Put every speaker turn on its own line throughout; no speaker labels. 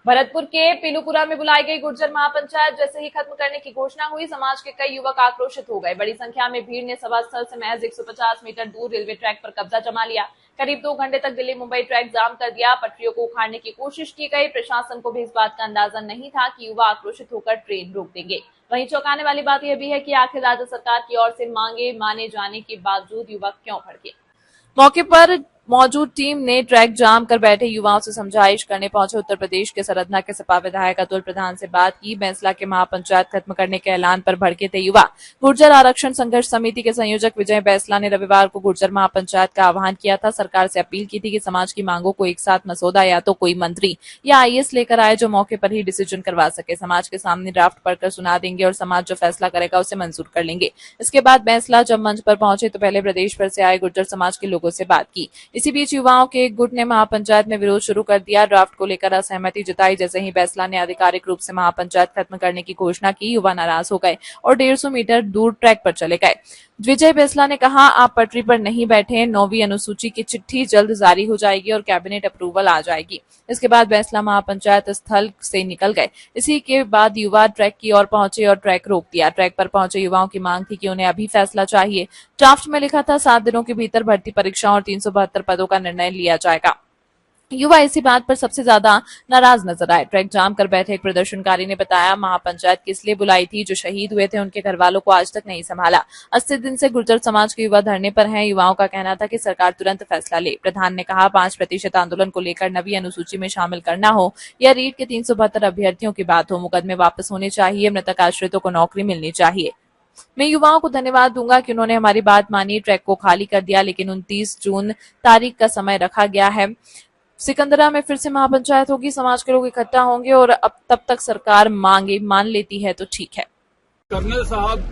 भरतपुर के पीलूपुरा में बुलाई गई गुर्जर महापंचायत जैसे ही खत्म करने की घोषणा हुई, समाज के कई युवक आक्रोशित हो गए। बड़ी संख्या में भीड़ ने सभा स्थल से महज 150 मीटर दूर रेलवे ट्रैक पर कब्जा जमा लिया। करीब 2 घंटे तक दिल्ली मुंबई ट्रैक जाम कर दिया। पटरियों को उखाड़ने की कोशिश की गई। प्रशासन को भी इस बात का अंदाजा नहीं था कि युवा आक्रोशित होकर ट्रेन रोक देंगे। वहीं चौंकाने वाली बात यह भी है कि आखिर राज्य सरकार की ओर से मांगे माने जाने के बावजूद युवक क्यों भड़के। मौके पर मौजूद टीम ने ट्रैक जाम कर बैठे युवाओं से समझाइश करने पहुंचे उत्तर प्रदेश के सरधना के सपा विधायक अतुल प्रधान से बात की। बैंसला के महापंचायत खत्म करने के ऐलान पर भड़के थे युवा। गुर्जर आरक्षण संघर्ष समिति के संयोजक विजय बैंसला ने रविवार को गुर्जर महापंचायत का आह्वान किया था। सरकार से अपील की थी कि समाज की मांगों को एक साथ मसौदा या तो कोई मंत्री या आईएएस लेकर आए जो मौके पर ही डिसीजन करवा सके। समाज के सामने ड्राफ्ट पढ़कर सुना देंगे और समाज जो फैसला करेगा उसे मंजूर कर लेंगे। इसके बाद बैंसला जब मंच पर पहुंचे तो पहले प्रदेश भर से आए गुर्जर समाज के लोगों से बात की। इसी बीच युवाओं के एक गुट ने महापंचायत में विरोध शुरू कर दिया। ड्राफ्ट को लेकर असहमति जताई। जैसे ही बैंसला ने आधिकारिक रूप से महापंचायत खत्म करने की घोषणा की, युवा नाराज हो गए और 150 मीटर दूर ट्रैक पर चले गए। विजय बैंसला ने कहा, आप पटरी पर नहीं बैठे। 9वीं अनुसूची की चिट्ठी जल्द जारी हो जाएगी और कैबिनेट अप्रूवल आ जाएगी। इसके बाद बैंसला महापंचायत स्थल से निकल गए। इसी के बाद युवा ट्रैक की ओर पहुंचे और ट्रैक रोक दिया। ट्रैक पर पहुंचे युवाओं की मांग थी कि उन्हें अभी फैसला चाहिए। ड्राफ्ट में लिखा था 7 दिनों के भीतर भर्ती परीक्षा और 372 पदों का निर्णय लिया जाएगा। युवा इसी बात पर सबसे ज्यादा नाराज नजर आए। ट्रैक जाम कर बैठे एक प्रदर्शनकारी ने बताया, महापंचायत किस लिए बुलाई थी? जो शहीद हुए थे उनके घर वालों को आज तक नहीं संभाला। 80 दिन से गुर्जर समाज के युवा धरने पर हैं। युवाओं का कहना था कि सरकार तुरंत फैसला ले। प्रधान ने कहा, 5% आंदोलन को लेकर 9वीं अनुसूची में शामिल करना हो या रीट के 372 अभ्यर्थियों की बात हो, मुकदमे वापस होने चाहिए। मृतक आश्रितों को नौकरी मिलनी चाहिए। मैं युवाओं को धन्यवाद दूंगा कि उन्होंने हमारी बात मानी। ट्रैक को खाली कर दिया, लेकिन 29 जून तारीख का समय रखा गया है। सिकंदरा में फिर से महापंचायत होगी। समाज के लोग इकट्ठा होंगे और अब तब तक सरकार मांगे मान लेती है तो ठीक है।
कर्नल साहब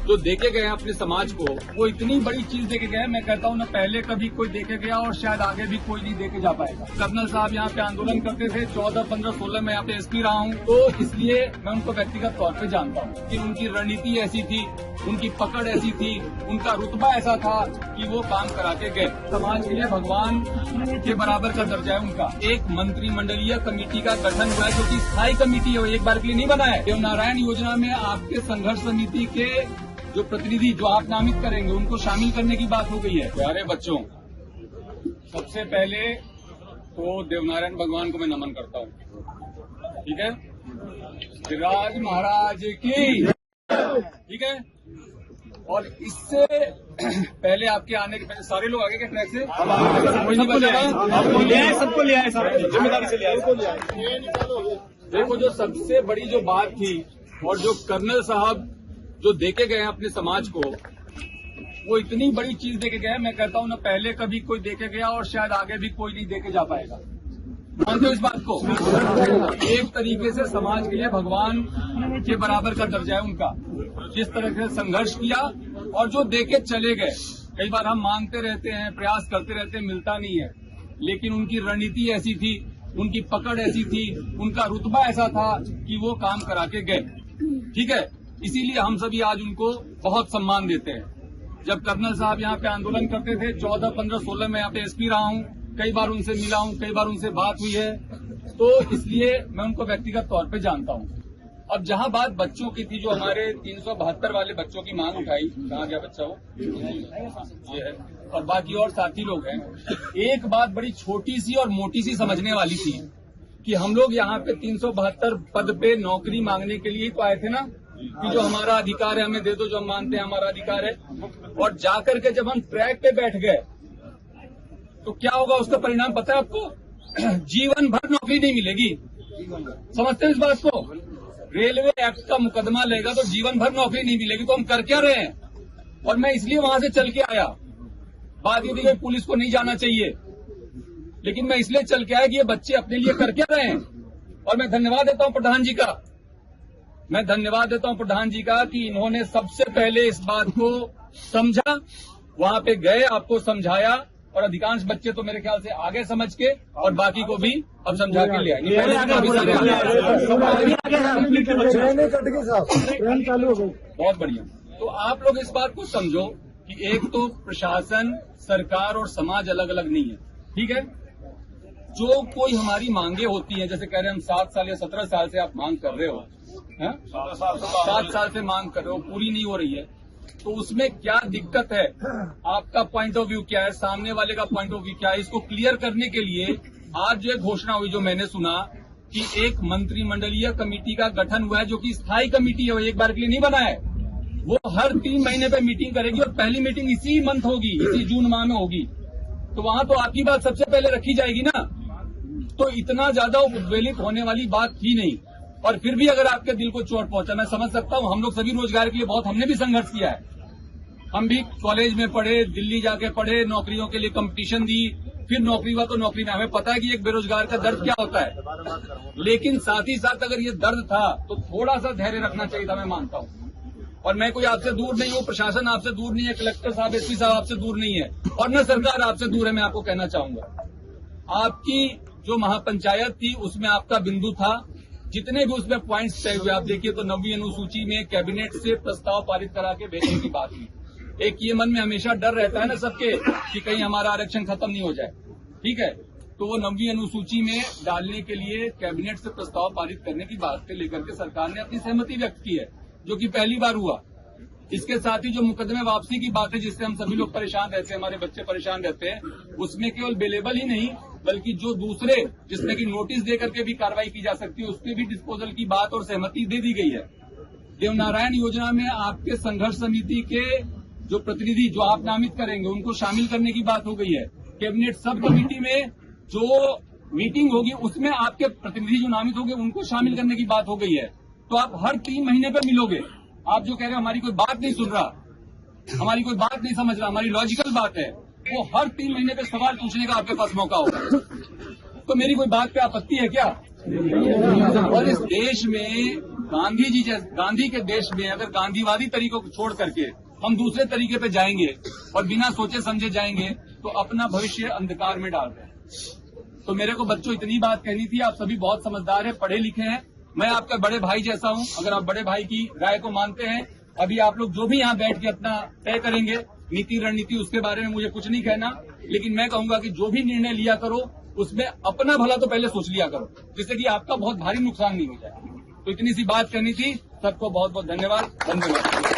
जो देके गए हैं अपने समाज को, वो इतनी बड़ी चीज देके गए हैं, मैं कहता हूँ ना पहले कभी कोई देके गया और शायद आगे भी कोई नहीं देके जा पाएगा। कर्नल साहब यहाँ पे आंदोलन करते थे 14, 15, 16 में यहाँ पे एसपी रहा हूँ, तो इसलिए मैं उनको व्यक्तिगत तौर पे जानता हूँ कि उनकी रणनीति ऐसी थी, उनकी पकड़ ऐसी थी, उनका रुतबा ऐसा था कि वो काम करा के गए। समाज के लिए भगवान के बराबर का दर्जा है उनका। एक मंत्रिमंडलीय कमेटी का गठन हुआ है जो कि स्थायी कमेटी है, वो एक बार के लिए नहीं बना है। देवनारायण योजना में आपके संघर्ष समिति के जो प्रतिनिधि जो आप नामित करेंगे उनको शामिल करने की बात हो गई है। प्यारे बच्चों, सबसे पहले तो देवनारायण भगवान को मैं नमन करता हूँ, ठीक है। विराज महाराज की, ठीक है। और इससे पहले आपके आने के पहले सारे लोग आगे के ट्रैक से कोई नहीं बचा, सबको लिया है, जिम्मेदारी से लिया है। देखो, जो सबसे बड़ी जो बात थी और जो कर्नल साहब जो देके गए हैं अपने समाज को, वो इतनी बड़ी चीज देके गए हैं, मैं कहता हूँ ना पहले कभी कोई देके गया और शायद आगे भी कोई नहीं देके जा पाएगा। मानते हो इस बात को? एक तरीके से समाज के लिए भगवान के बराबर का दर्जा है उनका। जिस तरह से संघर्ष किया और जो देके चले गए, कई बार हम मांगते रहते हैं, प्रयास करते रहते हैं, मिलता नहीं है, लेकिन उनकी रणनीति ऐसी थी, उनकी पकड़ ऐसी थी, उनका रुतबा ऐसा था कि वो काम करा के गए, ठीक है। इसीलिए हम सभी आज उनको बहुत सम्मान देते हैं। जब कर्नल साहब यहाँ पे आंदोलन करते थे 14, 15, 16 में यहाँ पे एसपी रहा हूँ, कई बार उनसे मिला हूँ, कई बार उनसे बात हुई है, तो इसलिए मैं उनको व्यक्तिगत तौर पे जानता हूँ। अब जहाँ बात बच्चों की थी, जो हमारे 372 वाले बच्चों की मांग उठाई, कहाँ गया बच्चा वो, ये है, और बाकी और साथी लोग हैं। एक बात बड़ी छोटी सी और मोटी सी समझने वाली थी कि हम लोग यहाँ पे 372 पद पे नौकरी मांगने के लिए तो आए थे ना, कि जो हमारा अधिकार है हमें दे दो, जो हम मानते हैं हमारा अधिकार है। और जाकर के जब हम ट्रैक पे बैठ गए तो क्या होगा, उसका परिणाम पता है आपको? जीवन भर नौकरी नहीं मिलेगी। समझते हैं इस बात को? रेलवे एक्ट का मुकदमा लेगा तो जीवन भर नौकरी नहीं मिलेगी। तो हम कर क्या रहे हैं? और मैं इसलिए वहां से चल के आया। बात ये थी कि पुलिस को नहीं जाना चाहिए, लेकिन मैं इसलिए चल के आया कि ये बच्चे अपने लिए कर क्या रहे हैं। और मैं धन्यवाद देता हूं प्रधान जी का, मैं धन्यवाद देता हूं प्रधान जी का कि इन्होंने सबसे पहले इस बात को समझा, वहां पे गए, आपको समझाया, और अधिकांश बच्चे तो मेरे ख्याल से आगे समझ के और बाकी को भी अब समझा के ले आएंगे। बहुत बढ़िया। तो आप लोग इस बात को समझो कि एक तो प्रशासन, सरकार और समाज अलग अलग नहीं है, ठीक है। जो कोई हमारी मांगे होती हैं, जैसे कह रहे हैं हम 7 साल या 17 साल से आप मांग कर रहे हो, 7 साल से मांग कर रहे हो, पूरी नहीं हो रही है, तो उसमें क्या दिक्कत है, आपका पॉइंट ऑफ व्यू क्या है, सामने वाले का पॉइंट ऑफ व्यू क्या है, इसको क्लियर करने के लिए आज जो घोषणा हुई, जो मैंने सुना कि एक मंत्रिमंडलीय कमेटी का गठन हुआ है, जो कि स्थायी कमेटी है, वो एक बार के लिए नहीं बना है, वो हर 3 महीने पे मीटिंग करेगी और पहली मीटिंग इसी मंथ होगी, इसी जून माह में होगी, तो वहां तो आपकी बात सबसे पहले रखी जाएगी ना। तो इतना ज्यादा उद्वेलित होने वाली बात थी नहीं, और फिर भी अगर आपके दिल को चोट पहुंचा, मैं समझ सकता हूं, हम लोग सभी रोजगार के लिए बहुत हमने भी संघर्ष किया है, हम भी कॉलेज में पढ़े, दिल्ली जाके पढ़े, नौकरियों के लिए कंपटीशन दी, फिर नौकरी हुआ तो नौकरी में, हमें पता है कि एक बेरोजगार का दर्द क्या होता है, लेकिन साथ ही साथ अगर ये दर्द था तो थोड़ा सा धैर्य रखना चाहिए था, मैं मानता हूं। और मैं कोई आपसे दूर नहीं हूं, प्रशासन आपसे दूर नहीं है, कलेक्टर साहब, एसपी साहब आपसे दूर नहीं है, और न सरकार आपसे दूर है। मैं आपको कहना चाहूंगा, आपकी जो महापंचायत थी उसमें आपका बिंदु था, जितने भी उसमें पॉइंट्स तय हुए, आप देखिए तो 9वीं अनुसूची में कैबिनेट से प्रस्ताव पारित करा के भेजने की बात हुई। एक ये मन में हमेशा डर रहता है ना सबके कि कहीं हमारा आरक्षण खत्म नहीं हो जाए, ठीक है, तो वो 9वीं अनुसूची में डालने के लिए कैबिनेट से प्रस्ताव पारित करने की बात को लेकर के सरकार ने अपनी सहमति व्यक्त की है, जो कि पहली बार हुआ। इसके साथ ही जो मुकदमे वापसी की बात है, जिससे हम सभी लोग परेशान रहते हैं, हमारे बच्चे परेशान रहते हैं, उसमें केवल बेलेबल ही नहीं बल्कि जो दूसरे जिसमें कि नोटिस दे करके भी कार्रवाई की जा सकती है, उसके भी डिस्पोजल की बात और सहमति दे दी गई है। देवनारायण योजना में आपके संघर्ष समिति के जो प्रतिनिधि जो आप नामित करेंगे उनको शामिल करने की बात हो गई है। कैबिनेट सब कमेटी में जो मीटिंग होगी उसमें आपके प्रतिनिधि जो नामित होंगे उनको शामिल करने की बात हो गई है। तो आप हर 3 महीने पे मिलोगे। आप जो कह रहे हो हमारी कोई बात नहीं सुन रहा, हमारी कोई बात नहीं समझ रहा, हमारी लॉजिकल बात है, वो हर 3 महीने पे सवाल पूछने का आपके पास मौका होगा। तो मेरी कोई बात पे आपत्ति है क्या? और इस देश में गांधी के देश में अगर गांधीवादी तरीकों को छोड़ करके हम दूसरे तरीके पे जाएंगे और बिना सोचे समझे जाएंगे तो अपना भविष्य अंधकार में डाल रहे हैं। तो मेरे को बच्चों इतनी बात कहनी थी। आप सभी बहुत समझदार हैं, पढ़े लिखे हैं, मैं आपका बड़े भाई जैसा हूं। अगर आप बड़े भाई की राय को मानते हैं, अभी आप लोग जो भी यहाँ बैठ के अपना तय करेंगे नीति रणनीति, उसके बारे में मुझे कुछ नहीं कहना, लेकिन मैं कहूंगा कि जो भी निर्णय लिया करो उसमें अपना भला तो पहले सोच लिया करो, जिससे कि आपका बहुत भारी नुकसान नहीं हो जाए। तो इतनी सी बात कहनी थी। सबको बहुत बहुत धन्यवाद।